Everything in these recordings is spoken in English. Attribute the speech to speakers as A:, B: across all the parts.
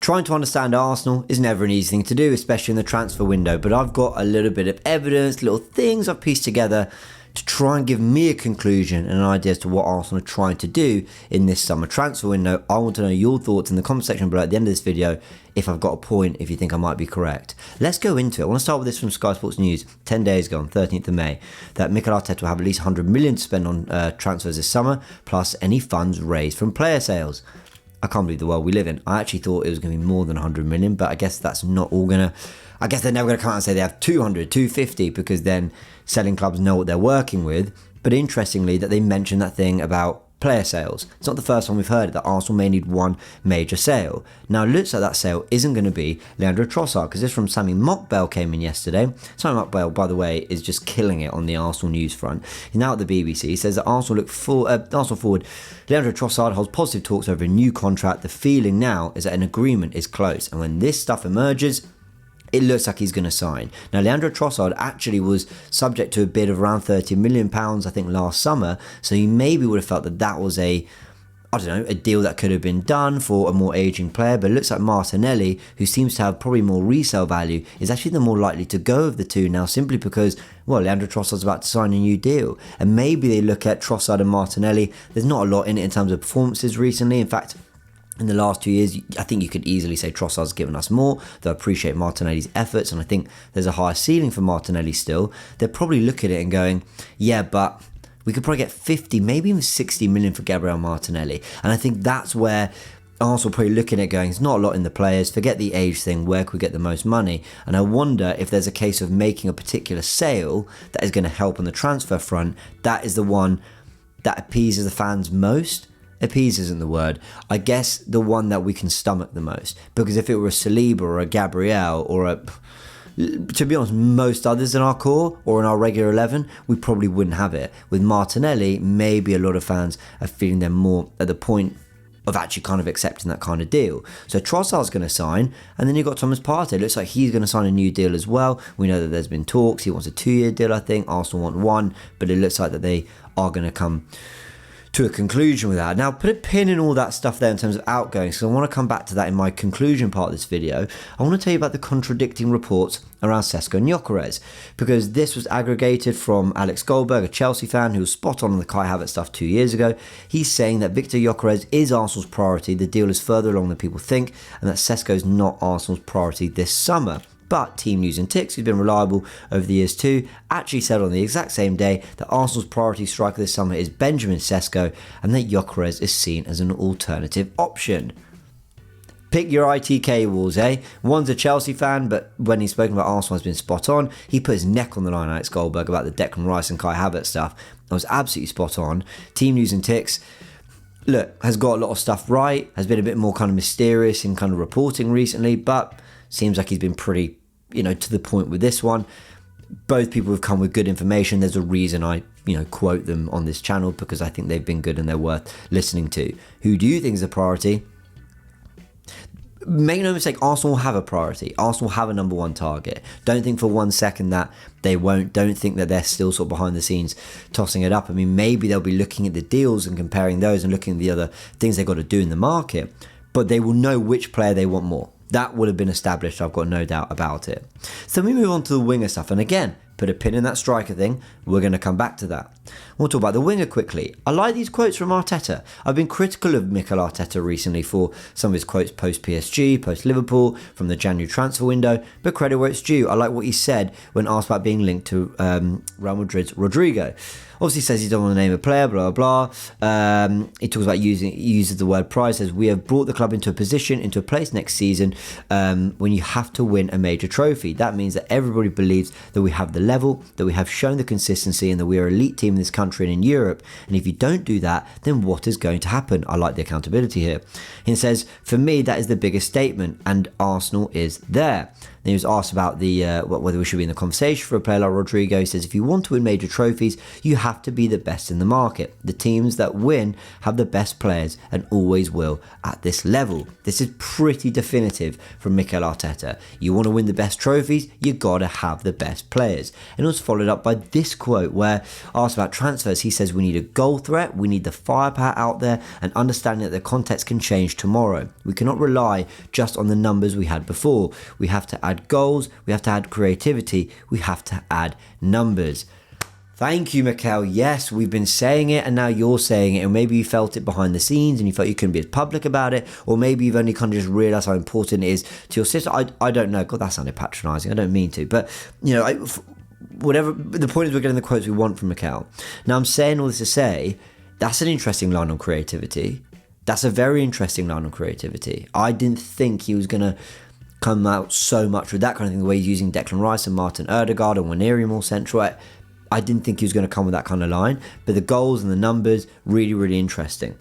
A: Trying to understand Arsenal is never an easy thing to do, especially in the transfer window, but I've got a little bit of evidence, little things I've pieced together to try and give me a conclusion and an idea as to what Arsenal are trying to do in this summer transfer window. I want to know your thoughts in the comment section below at the end of this video, if I've got a point, if you think I might be correct. Let's go into it. I want to start with this from Sky Sports News 10 days ago on 13th of May, that Mikel Arteta will have at least 100 million to spend on transfers this summer, plus any funds raised from player sales. I can't believe the world we live in. I actually thought it was going to be more than 100 million, but I guess that's not all going to... I guess they're never going to come out and say they have 200, 250, because then selling clubs know what they're working with. But interestingly, that they mentioned that thing about player sales. It's not the first time we've heard it, that Arsenal may need one major sale. Now, it looks like that sale isn't going to be Leandro Trossard, because this from Sami Mokbel came in yesterday. Sami Mokbel, by the way, is just killing it on the Arsenal news front. He's now at the BBC. He says that Arsenal forward Leandro Trossard holds positive talks over a new contract. The feeling now is that an agreement is close, and when this stuff emerges, it looks like he's going to sign. Now, Leandro Trossard actually was subject to a bid of around £30 million, I think, last summer. So he maybe would have felt that that was a deal that could have been done for a more aging player. But it looks like Martinelli, who seems to have probably more resale value, is actually the more likely to go of the two now, simply because, well, Leandro Trossard's about to sign a new deal. And maybe they look at Trossard and Martinelli. There's not a lot in it in terms of performances recently. In fact, in the last 2 years, I think you could easily say Trossard's given us more, though I appreciate Martinelli's efforts, and I think there's a higher ceiling for Martinelli still. They'll probably look at it and going, yeah, but we could probably get 50, maybe even 60 million for Gabriel Martinelli. And I think that's where Arsenal probably looking at going, it's not a lot in the players, forget the age thing, where could we get the most money? And I wonder if there's a case of making a particular sale that is going to help on the transfer front. That is the one that appeases the fans most. Appease isn't the word. I guess the one that we can stomach the most. Because if it were a Saliba or a Gabriel or to be honest, most others in our core or in our regular 11, we probably wouldn't have it. With Martinelli, maybe a lot of fans are feeling them more at the point of actually kind of accepting that kind of deal. So Trossard's going to sign, and then you've got Thomas Partey. It looks like he's going to sign a new deal as well. We know that there's been talks. He wants a 2-year deal, I think. Arsenal want one, but it looks like that they are going to come to a conclusion with that. Now, put a pin in all that stuff there in terms of outgoings, because I want to come back to that in my conclusion part of this video. I want to tell you about the contradicting reports around Cesc and Gyökeres, because this was aggregated from Alex Goldberg, a Chelsea fan who was spot on the Kai Havertz stuff 2 years ago. He's saying that Victor Gyökeres is Arsenal's priority, the deal is further along than people think, and that Sesko is not Arsenal's priority this summer. But Team News and Ticks, who's been reliable over the years too, actually said on the exact same day that Arsenal's priority striker this summer is Benjamin Sesko, and that Gyökeres is seen as an alternative option. Pick your ITK walls, eh? One's a Chelsea fan, but when he's spoken about Arsenal has been spot on. He put his neck on the line, Alex Goldberg, about the Declan Rice and Kai Havertz stuff. That was absolutely spot on. Team News and Ticks, look, has got a lot of stuff right, has been a bit more kind of mysterious in kind of reporting recently, but seems like he's been pretty, to the point with this one. Both people have come with good information. There's a reason I, quote them on this channel, because I think they've been good and they're worth listening to. Who do you think is a priority? Make no mistake, Arsenal have a priority. Arsenal have a number one target. Don't think for 1 second that they won't. Don't think that they're still sort of behind the scenes tossing it up. I mean, maybe they'll be looking at the deals and comparing those and looking at the other things they've got to do in the market, but they will know which player they want more. That would have been established, I've got no doubt about it. So we move on to the winger stuff, and again, put a pin in that striker thing. We're going to come back to that. We'll talk about the winger quickly. I like these quotes from Arteta. I've been critical of Mikel Arteta recently for some of his quotes post PSG, post Liverpool, from the January transfer window, but credit where it's due. I like what he said when asked about being linked to Real Madrid's Rodrigo. Obviously says he don't want to name a player, blah, blah, blah. He talks about uses the word pride, says we have brought the club into a place next season when you have to win a major trophy. That means that everybody believes that we have the level, that we have shown the consistency, and that we are an elite team in this country and in Europe. And if you don't do that, then what is going to happen? I like the accountability here. He says, for me, that is the biggest statement, and Arsenal is there. Then he was asked about whether we should be in the conversation for a player like Rodrigo. He says, if you want to win major trophies, you have to be the best in the market. The teams that win have the best players and always will at this level. This is pretty definitive from Mikel Arteta. You want to win the best trophies, you got to have the best players. And it was followed up by this quote where asked about transfers, he says, we need a goal threat, we need the firepower out there, and understanding that the context can change tomorrow. We cannot rely just on the numbers we had before. We have to add goals, we have to add creativity, we have to add numbers. Thank you, Mikel. Yes, we've been saying it and now you're saying it, and maybe you felt it behind the scenes and you felt you couldn't be as public about it, or maybe you've only kind of just realised how important it is to your sister. I don't know. God, that sounded patronising. I don't mean to, but whatever. The point is we're getting the quotes we want from Mikel. Now, I'm saying all this to say that's an interesting line on creativity. That's a very interesting line on creativity. I didn't think he was going to come out so much with that kind of thing, the way he's using Declan Rice and Martin Ødegaard and Waneri more central. I didn't think he was going to come with that kind of line, but the goals and the numbers, really, really interesting.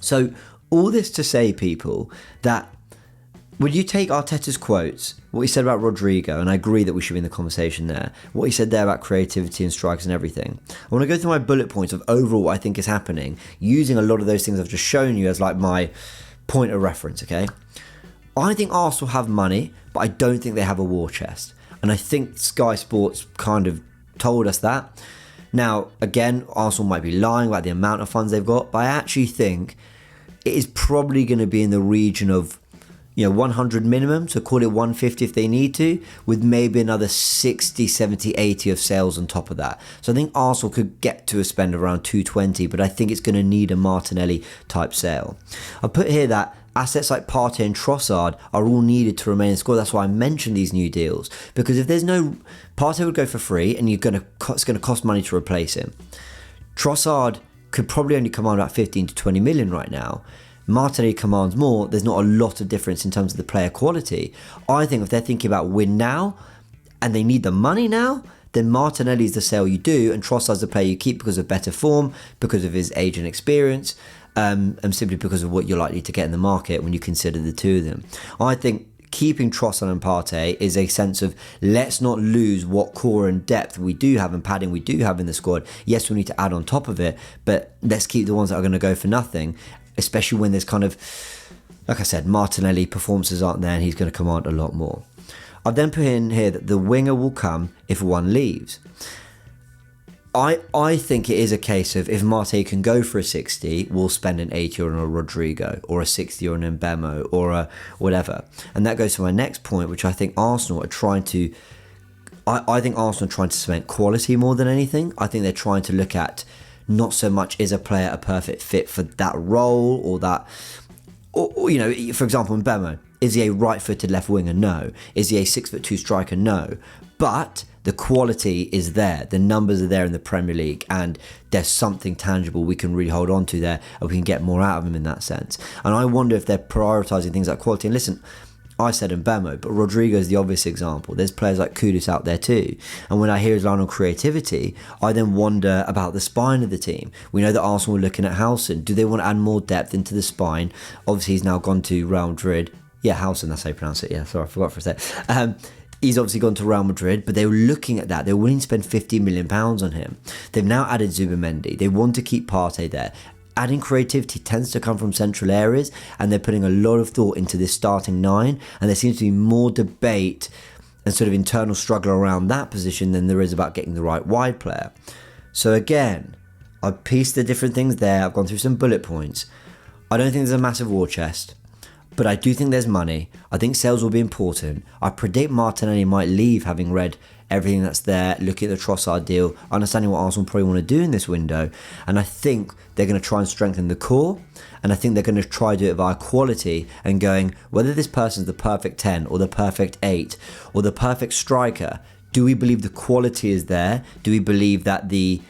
A: So all this to say, people, that would you take Arteta's quotes, what he said about Rodrigo, and I agree that we should be in the conversation there, what he said there about creativity and strikes and everything. I want to go through my bullet points of overall what I think is happening, using a lot of those things I've just shown you as like my point of reference, okay? I think Arsenal have money, but I don't think they have a war chest. And I think Sky Sports kind of told us that. Now, again, Arsenal might be lying about the amount of funds they've got, but I actually think it is probably going to be in the region of 100 minimum, so call it 150 if they need to, with maybe another 60, 70, 80 of sales on top of that. So I think Arsenal could get to a spend of around 220, but I think it's going to need a Martinelli type sale. I put here that assets like Partey and Trossard are all needed to remain in squad. That's why I mentioned these new deals, because if there's no, Partey would go for free and it's going to cost money to replace him. Trossard could probably only command about 15 to 20 million right now. Martinelli commands more. There's not a lot of difference in terms of the player quality. I think if they're thinking about win now and they need the money now, then Martinelli is the sale you do, and Trossard's the player you keep because of better form, because of his age and experience, and simply because of what you're likely to get in the market when you consider the two of them. I think keeping Trossard and Partey is a sense of let's not lose what core and depth we do have and padding we do have in the squad. Yes, we need to add on top of it, but let's keep the ones that are going to go for nothing, especially when there's kind of, like I said, Martinelli performances aren't there and he's going to command a lot more. I've then put in here that the winger will come if one leaves. I think it is a case of if Marte can go for a 60, we'll spend an 80 on a Rodrigo, or a 60 on an Mbemo, or a whatever. And that goes to my next point, which I think Arsenal are trying to... I think Arsenal are trying to cement quality more than anything. I think they're trying to look at not so much is a player a perfect fit for that role or that... Or for example, Mbemo, is he a right-footed left winger? No. Is he a 6'2" striker? No. But the quality is there. The numbers are there in the Premier League, and there's something tangible we can really hold on to there, and we can get more out of him in that sense. And I wonder if they're prioritising things like quality. And listen, I said Mbemo, but Rodrigo is the obvious example. There's players like Kudus out there too. And when I hear his line on creativity, I then wonder about the spine of the team. We know that Arsenal are looking at Howson. Do they want to add more depth into the spine? Obviously, he's now gone to Real Madrid. Yeah, Howson, that's how you pronounce it. Yeah, sorry, I forgot for a sec. He's obviously gone to Real Madrid, but they were looking at that. They were willing to spend £50 million on him. They've now added Zubimendi. They want to keep Partey there. Adding creativity tends to come from central areas, and they're putting a lot of thought into this starting nine, and there seems to be more debate and sort of internal struggle around that position than there is about getting the right wide player. So again, I've pieced the different things there. I've gone through some bullet points. I don't think there's a massive war chest, but I do think there's money. I think sales will be important. I predict Martinelli might leave, having read everything that's there, looking at the Trossard deal, understanding what Arsenal probably want to do in this window. And I think they're going to try and strengthen the core. And I think they're going to try to do it via quality and going, whether this person's the perfect 10 or the perfect 8 or the perfect striker, do we believe the quality is there? Do we believe that the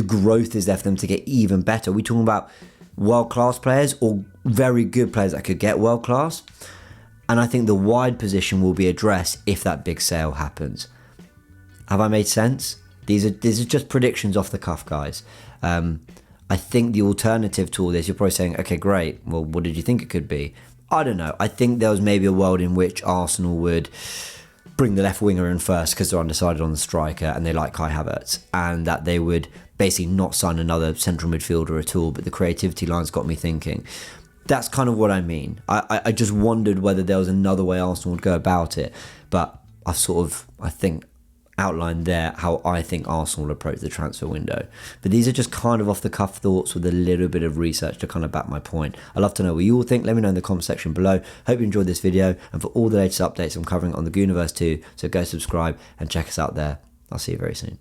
A: growth is there for them to get even better? Are we talking about world-class players or very good players that could get world-class? And I think the wide position will be addressed if that big sale happens. Have I made sense? These are just predictions off the cuff, guys. I think the alternative to all this, you're probably saying, okay, great. Well, what did you think it could be? I don't know. I think there was maybe a world in which Arsenal would bring the left winger in first because they're undecided on the striker and they like Kai Havertz, and that they would basically not sign another central midfielder at all. But the creativity line's got me thinking. That's kind of what I mean. I just wondered whether there was another way Arsenal would go about it. But I've sort of, I think, outlined there how I think Arsenal will approach the transfer window. But these are just kind of off the cuff thoughts with a little bit of research to kind of back my point. I'd love to know what you all think. Let me know in the comment section below. Hope you enjoyed this video, and for all the latest updates I'm covering on the Goonerverse too, so go subscribe and check us out there. I'll see you very soon.